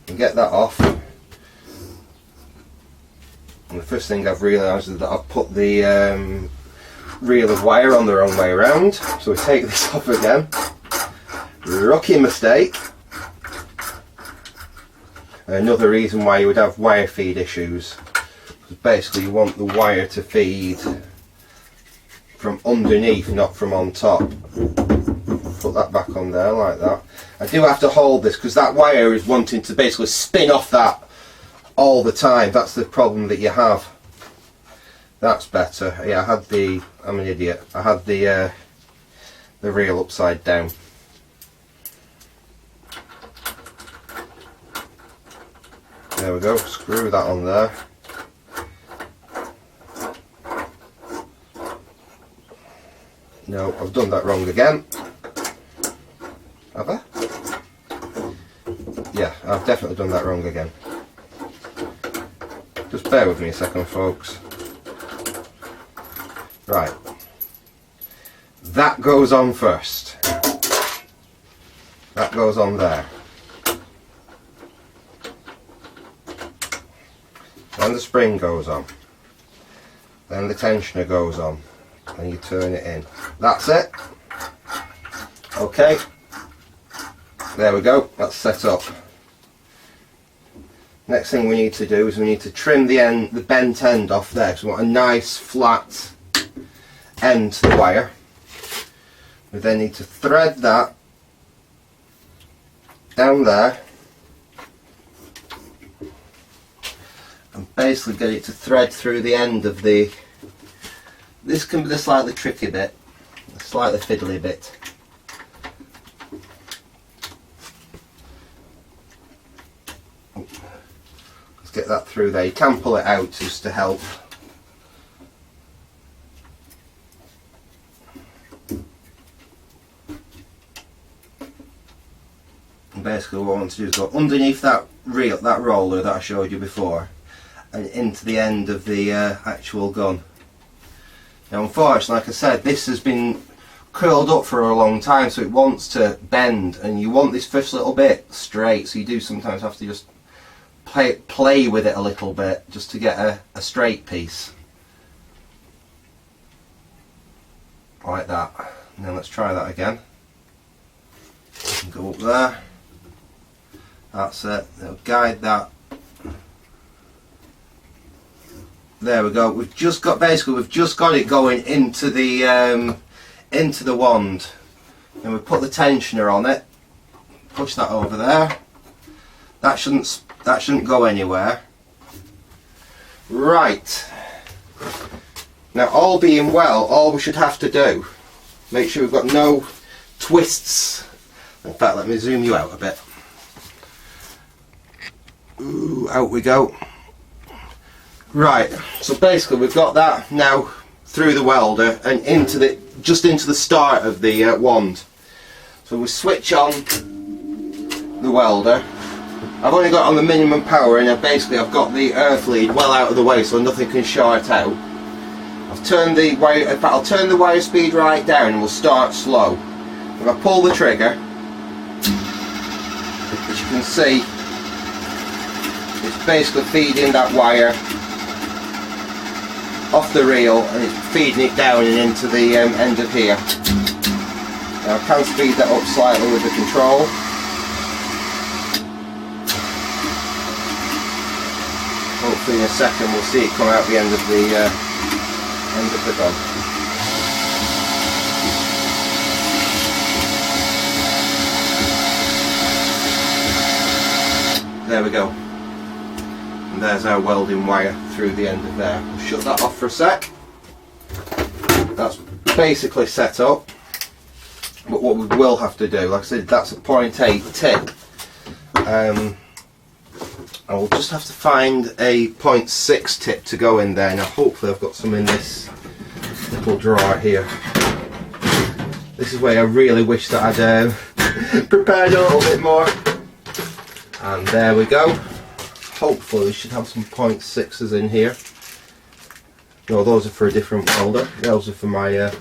and get that off. And the first thing I've realised is that I've put the reel of wire on the wrong way around, so we take this off again. Rookie mistake. Another reason why you would have wire feed issues, because basically you want the wire to feed from underneath, not from on top. Put that back on there like that. I do have to hold this because that wire is wanting to basically spin off that all the time. That's the problem that you have. That's better. Yeah, I'm an idiot. I had the reel upside down. There we go. Screw that on there. No, I've done that wrong again. Have I? Yeah, I've definitely done that wrong again. Just bear with me a second, folks. Right. That goes on first. That goes on there. Then the spring goes on. Then the tensioner goes on. And you turn it in. That's it. Okay. There we go. That's set up. Next thing we need to do is we need to trim the bent end off there, because we want a nice flat end to the wire. We then need to thread that down there and basically get it to thread through the end of the... This can be the slightly tricky bit, the slightly fiddly bit. Let's get that through there. You can pull it out just to help. And basically what I want to do is go underneath that roller that I showed you before and into the end of the actual gun. Now unfortunately, like I said, this has been curled up for a long time, so it wants to bend, and you want this first little bit straight, so you do sometimes have to just play with it a little bit just to get a straight piece. Like that. And then let's try that again. Go up there. That's it. Now guide that. There we go. We've just got it going into the wand. And we put the tensioner on it. Push that over there. That shouldn't go anywhere. Right. Now, all being well, all we should have to do, make sure we've got no twists. In fact, let me zoom you out a bit. Ooh, out we go. Right, so basically we've got that now through the welder and just into the start of the wand. So we switch on the welder. I've only got on the minimum power, and I've got the earth lead well out of the way so nothing can short out. I've turned the wire, in fact I'll turn the wire speed right down and we'll start slow. If I pull the trigger, as you can see, it's basically feeding that wire off the reel and it's feeding it down and into the end of here. Now I can speed that up slightly with the control. Hopefully in a second we'll see it come out the end of the gun. There we go. And there's our welding wire through the end of there. We'll shut that off for a sec. That's basically set up. But what we will have to do, like I said, that's a 0.8 tip. I will just have to find a 0.6 tip to go in there. Now hopefully I've got some in this little drawer here. This is where I really wish that I'd prepared a little bit more. And there we go. Hopefully we should have some 0.6s in here. No, those are for a different welder. Those are for my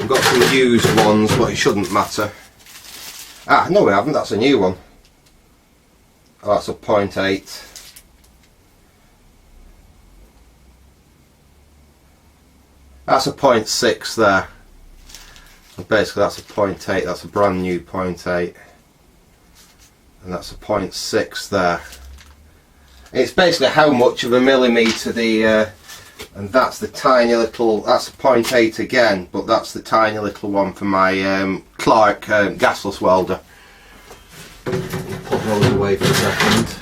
I've got some used ones, but it shouldn't matter. No we haven't, that's a new one. Oh, that's a 0.8. That's a 0.6 there. And basically that's a 0.8, that's a brand new 0.8. And that's a 0.6 there. It's basically how much of a millimetre the and that's the tiny little, that's a 0.8 again, but that's the tiny little one for my Clark gasless welder. Put those away for a second.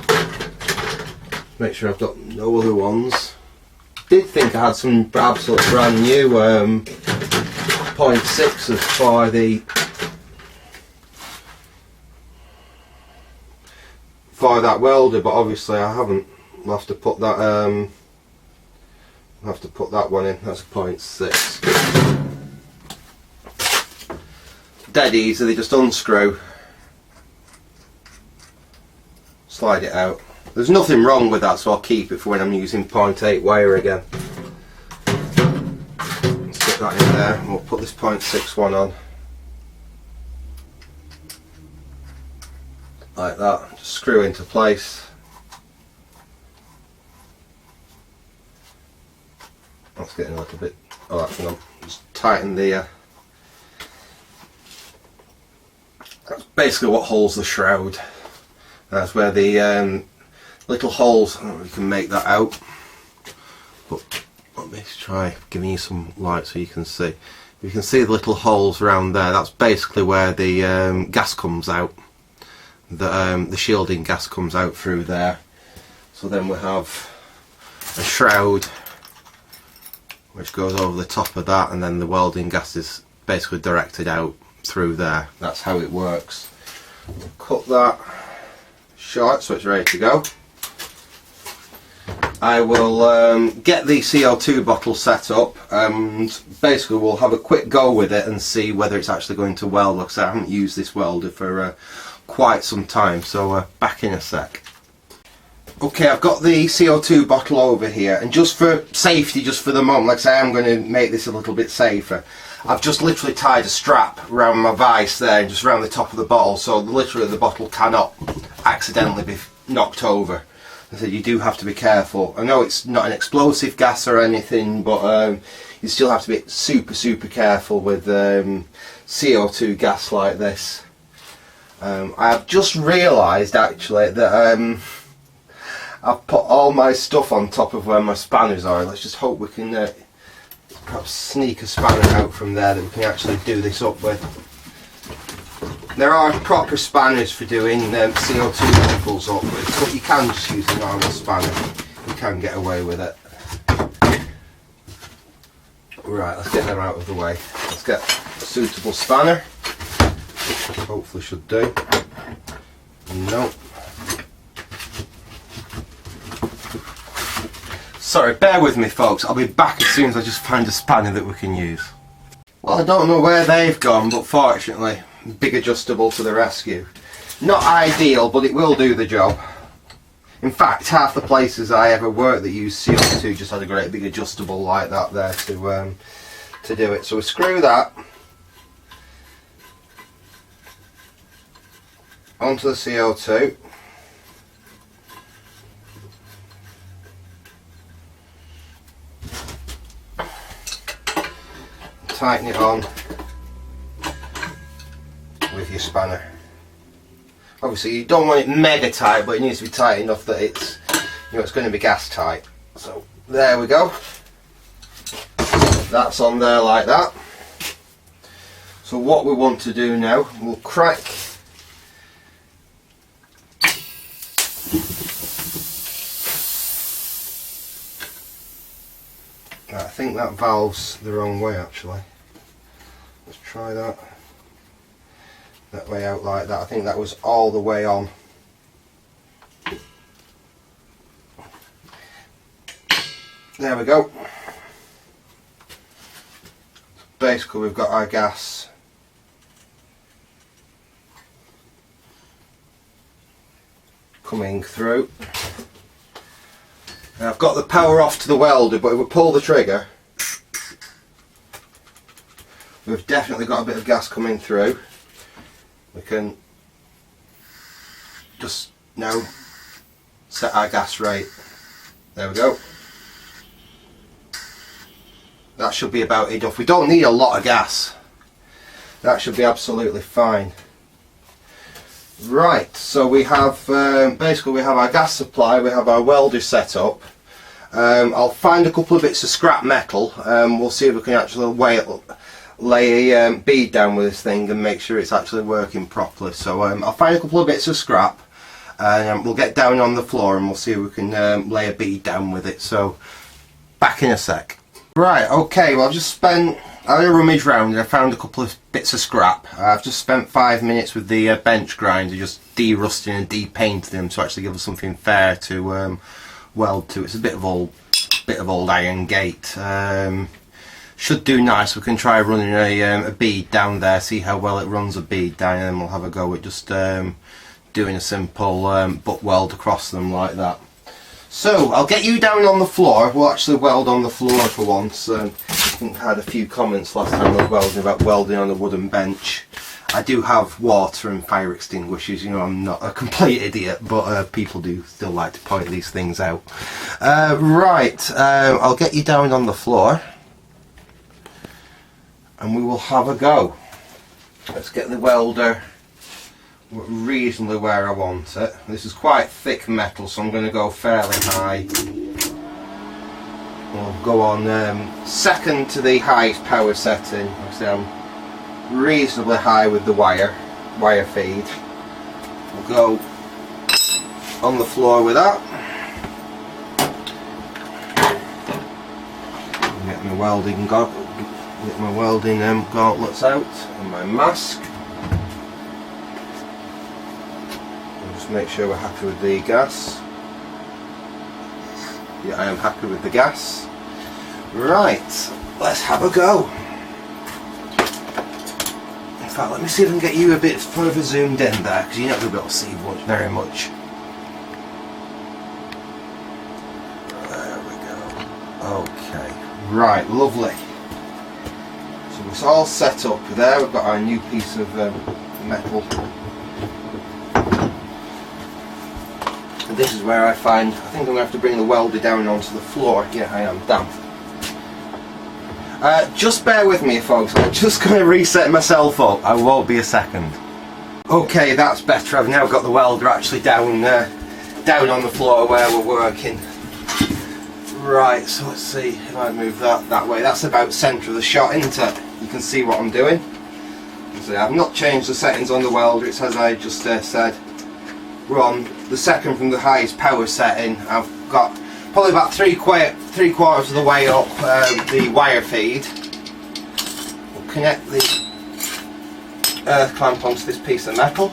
Make sure I've got no other ones. Did think I had some absolute brand new 0.6s qualify that welder, but obviously I haven't. I'll have to put that one in. That's a 0.6. Dead easy, they just unscrew, slide it out. There's nothing wrong with that, so I'll keep it for when I'm using 0.8 wire again. Stick that in there, and we'll put this 0.6 one on. Like that, just screw into place. That's getting a little bit, oh hang on, just tighten the, that's basically what holds the shroud. That's where the little holes, you can make that out. But let me try giving you some light so you can see. You can see the little holes around there, that's basically where the gas comes out. The shielding gas comes out through there. So then we have a shroud which goes over the top of that, and then the welding gas is basically directed out through there. That's how it works. We'll cut that short so it's ready to go. I will get the CO2 bottle set up, and basically we'll have a quick go with it and see whether it's actually going to weld, because I haven't used this welder for quite some time, so back in a sec. Okay, I've got the CO2 bottle over here, and just for safety, just for the moment, like I say, I'm going to make this a little bit safer. I've just literally tied a strap around my vise there, just around the top of the bottle, so literally the bottle cannot accidentally be knocked over. I said you do have to be careful. I know it's not an explosive gas or anything, but you still have to be super careful with CO2 gas like this. I've just realised actually that I've put all my stuff on top of where my spanners are. Let's just hope we can perhaps sneak a spanner out from there that we can actually do this up with. There are proper spanners for doing CO2 bottles up with, but you can just use a normal spanner. You can get away with it. Right, let's get them out of the way. Let's get a suitable spanner. Hopefully should do. Nope. Sorry, bear with me folks, I'll be back as soon as I just find a spanner that we can use. Well, I don't know where they've gone, but fortunately, big adjustable to the rescue. Not ideal, but it will do the job. In fact, half the places I ever worked that used CO2 just had a great big adjustable like that there to do it. So we screw that onto the CO2. Tighten it on with your spanner. Obviously you don't want it mega tight, but it needs to be tight enough that it's, you know, it's going to be gas tight. So there we go. That's on there like that. So what we want to do now, we'll crack I think that valve's the wrong way actually. Let's try that. That way out like that. I think that was all the way on. There we go. Basically we've got our gas coming through. Now I've got the power off to the welder, but if we pull the trigger, we've definitely got a bit of gas coming through. We can just now set our gas rate. There we go. That should be about enough. We don't need a lot of gas. That should be absolutely fine. Right, so we have basically we have our gas supply, we have our welder set up. I'll find a couple of bits of scrap metal. We'll see if we can actually lay a bead down with this thing and make sure it's actually working properly. So I'll find a couple of bits of scrap and we'll get down on the floor and we'll see if we can lay a bead down with it. So back in a sec. Right, okay, well I've just spent I had a rummage round and I found a couple of bits of scrap. I've just spent 5 minutes with the bench grinder just de-rusting and de-painting them to actually give us something fair to weld to. It's a bit of old iron gate. Should do nice. We can try running a bead down there, see how well it runs a bead down, and then we'll have a go at just doing a simple butt weld across them like that. So I'll get you down on the floor. We'll actually weld on the floor for once. I think I had a few comments last time I was welding about welding on a wooden bench. I do have water and fire extinguishers, you know, I'm not a complete idiot, but people do still like to point these things out. Right, I'll get you down on the floor and we will have a go. Let's get the welder reasonably where I want it. This is quite thick metal, so I'm going to go fairly high. We'll go on second to the highest power setting. Obviously I'm reasonably high with the wire feed. We'll go on the floor with that. Get my welding gauntlets out and my mask. We'll just make sure we're happy with the gas. Yeah, I am happy with the gas. Right, let's have a go. In fact, let me see if I can get you a bit further zoomed in there, because you're not going to be able to see very much. There we go. Okay, right, lovely. So it's all set up there. We've got our new piece of metal. And this is where I think I'm going to have to bring the welder down onto the floor. Yeah, I am, damn. Just bear with me, folks. I'm just going to reset myself up. I won't be a second. Okay, that's better. I've now got the welder actually down on the floor where we're working. Right, so let's see if I move that way. That's about centre of the shot, isn't it? You can see what I'm doing. So I've not changed the settings on the welder. It's as I just said. We're on the second from the highest power setting. I've got probably about three quarters of the way up the wire feed. We'll connect the earth clamp onto this piece of metal.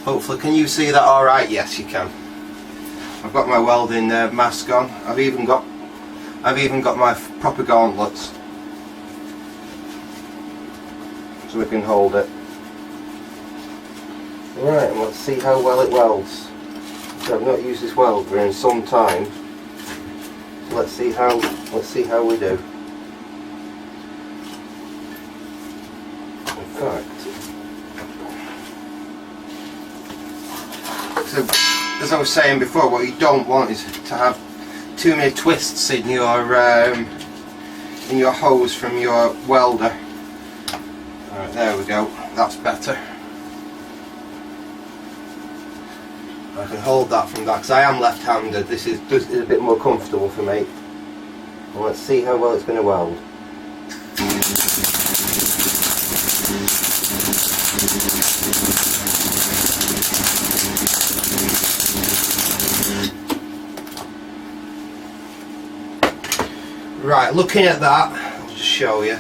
Hopefully, can you see that alright? Yes, you can. I've got my welding mask on. I've even got my proper gauntlets, so we can hold it. Right, let's see how well it welds. So I've not used this welder in some time. So let's see how we do. In fact, so as I was saying before, what you don't want is to have too many twists in your hose from your welder. Alright, there we go. That's better. I can hold that from that because I am left-handed. This is a bit more comfortable for me. Well, let's see how well it's going to weld. Right, looking at that, I'll just show you.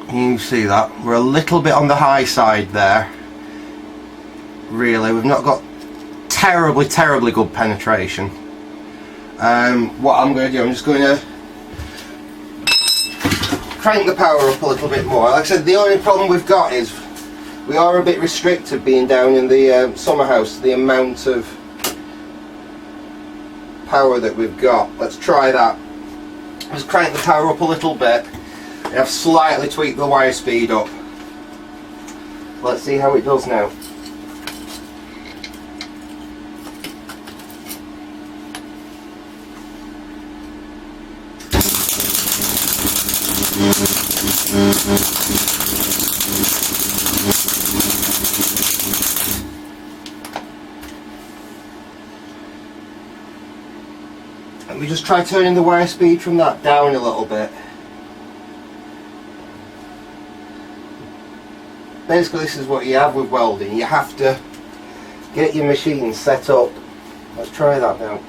Can you see that? We're a little bit on the high side there. Really, we've not got terribly good penetration. What I'm going to do, I'm just going to crank the power up a little bit more. Like I said, the only problem we've got is we are a bit restricted being down in the summer house, the amount of power that we've got. Let's try that. Let's crank the power up a little bit. I've slightly tweaked the wire speed up. Let's see how it does now. Let me just try turning the wire speed from that down a little bit. Basically, this is what you have with welding. You have to get your machine set up Let's try that now.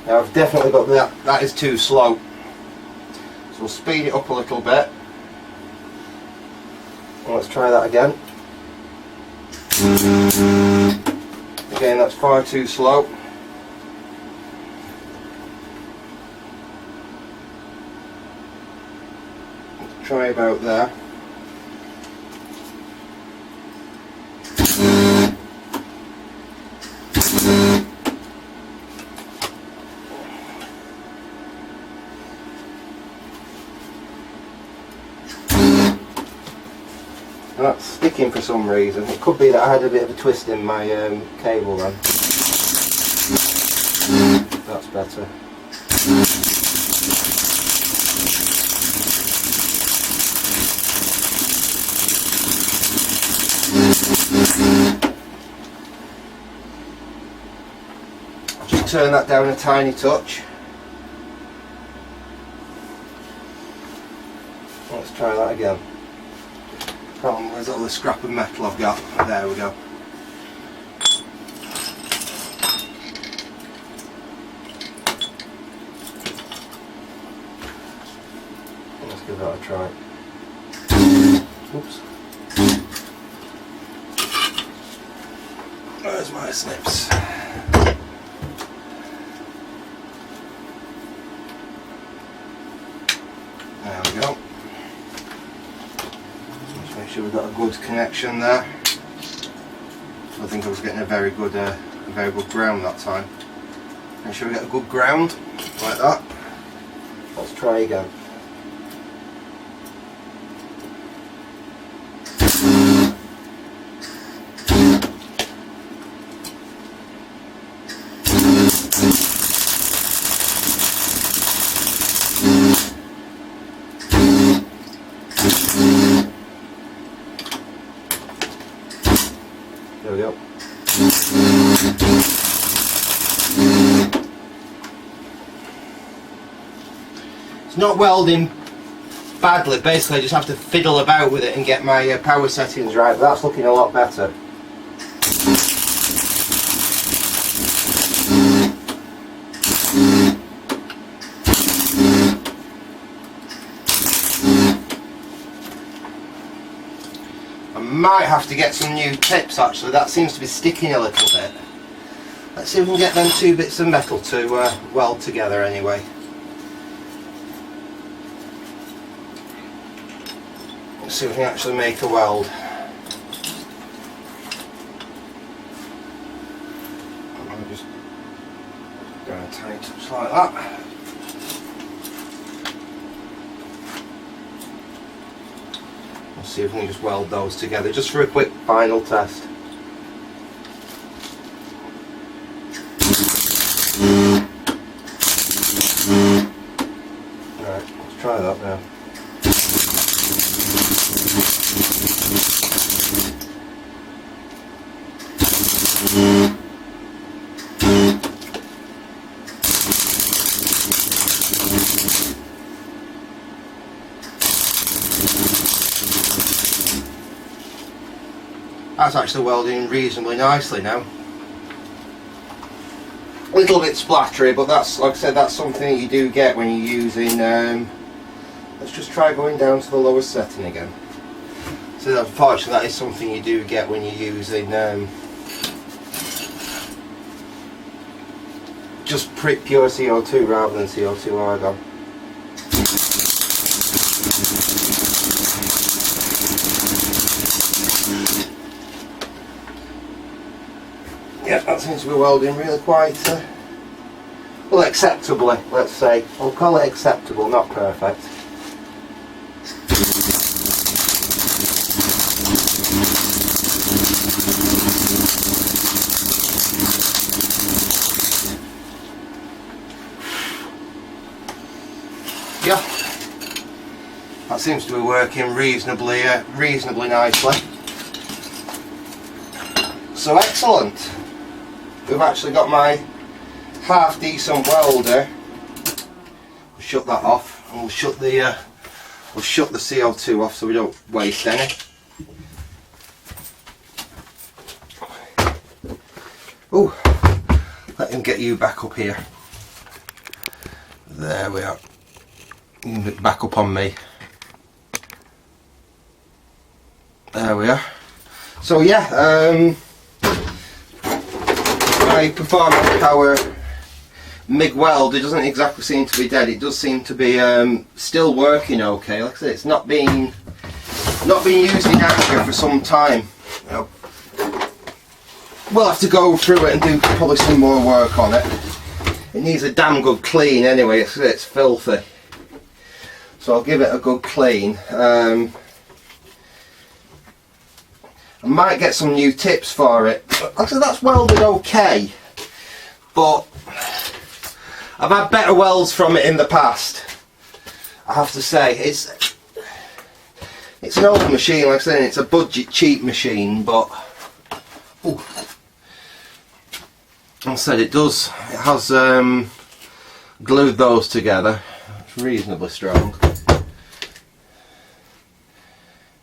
Now I've definitely got that is too slow. So we'll speed it up a little bit. And let's try that again. Again, that's far too slow. Let's try about there. That's sticking for some reason. It could be that I had a bit of a twist in my cable then. That's better. I'll just turn that down a tiny touch. Let's try that again. Where's all the scrap of metal I've got? There we go. Let's give that a try. Oops. Where's my snips? There we go. Make sure we've got a good connection there. I think I was getting a very good ground that time. Make sure we get a good ground like that. Let's try again. There we go. It's not welding badly, basically I just have to fiddle about with it and get my power settings right, but that's looking a lot better. I might have to get some new tips actually, that seems to be sticking a little bit. Let's see if we can get them two bits of metal to weld together anyway. Let's see if we can actually make a weld. I'm just going a tiny touch like that. Let's see if we can just weld those together just for a quick final test. Alright, let's try that now. That's actually welding reasonably nicely now. A little bit splattery, but that's, like I said, that's something that you do get when you're using. Let's just try going down to the lowest setting again. So unfortunately, that is something you do get when you're using just pure CO2 rather than CO2 Argon. Yeah, that seems to be welding really quite, well, acceptably, let's say. I'll call it acceptable, not perfect. Yeah, that seems to be working reasonably nicely. So excellent. We've actually got my half decent welder. We'll shut that off, and we'll shut the CO2 off so we don't waste any. Oh, let him get you back up here. There we are. Back up on me. There we are. So yeah, my performance power MIG weld, it doesn't exactly seem to be dead. It does seem to be still working okay. Like I said, it's not been used in anger for some time. You know, we'll have to go through it and do probably some more work on it. It needs a damn good clean anyway. It's filthy, so I'll give it a good clean. I might get some new tips for it. Like I said, that's welded okay, but I've had better welds from it in the past, I have to say. It's an old machine, like I said, it's a budget cheap machine, but ooh, like I said, it has glued those together. It's reasonably strong.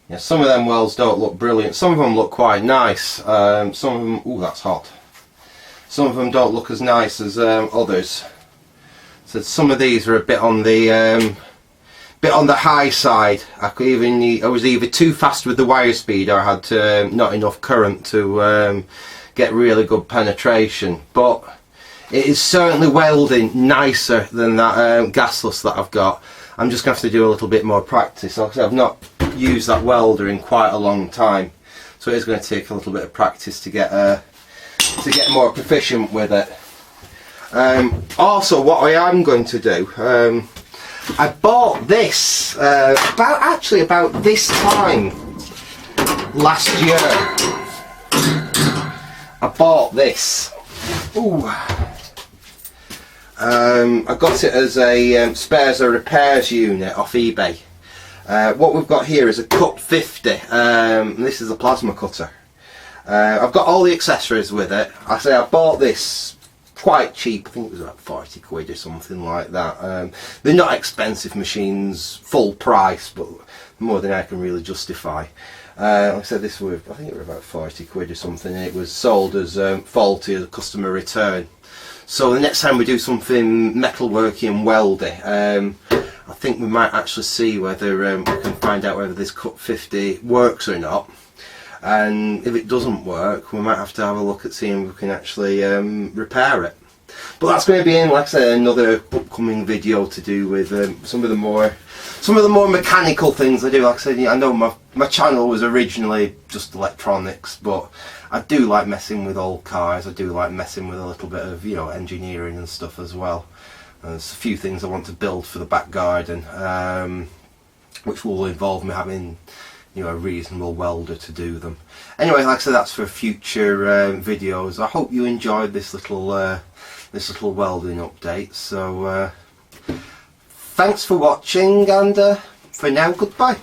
Yeah, some of them welds don't look brilliant. Some of them look quite nice. Some of them, ooh, that's hot. Some of them don't look as nice as others. So some of these are a bit on the high side. I was either too fast with the wire speed, or I had not enough current to get really good penetration. But it is certainly welding nicer than that gasless that I've got. I'm just going to have to do a little bit more practice. Like I said, I've not used that welder in quite a long time, so it is going to take a little bit of practice to get more proficient with it. Also, what I am going to do, I bought this about this time last year. I bought this. Ooh. I got it as a spares or repairs unit off eBay. What we've got here is a Cut 50. This is a plasma cutter. I've got all the accessories with it. I say I bought this quite cheap. I think it was about 40 quid or something like that. They're not expensive machines, full price, but more than I can really justify. Like I said, this was, I think it was about 40 quid or something, and it was sold as faulty, as a customer return. So the next time we do something metalworky and weldy, I think we might actually see whether we can find out whether this Cut 50 works or not. And if it doesn't work, we might have to have a look at seeing if we can actually repair it. But that's going to be in, like I said, another upcoming video to do with some of the more mechanical things I do. Like I said, I know my channel was originally just electronics, but I do like messing with old cars. I do like messing with a little bit of, you know, engineering and stuff as well. There's a few things I want to build for the back garden, which will involve me having, you know, a reasonable welder to do them. Anyway, like I said, that's for future videos. I hope you enjoyed this little welding update. So thanks for watching, and for now, goodbye.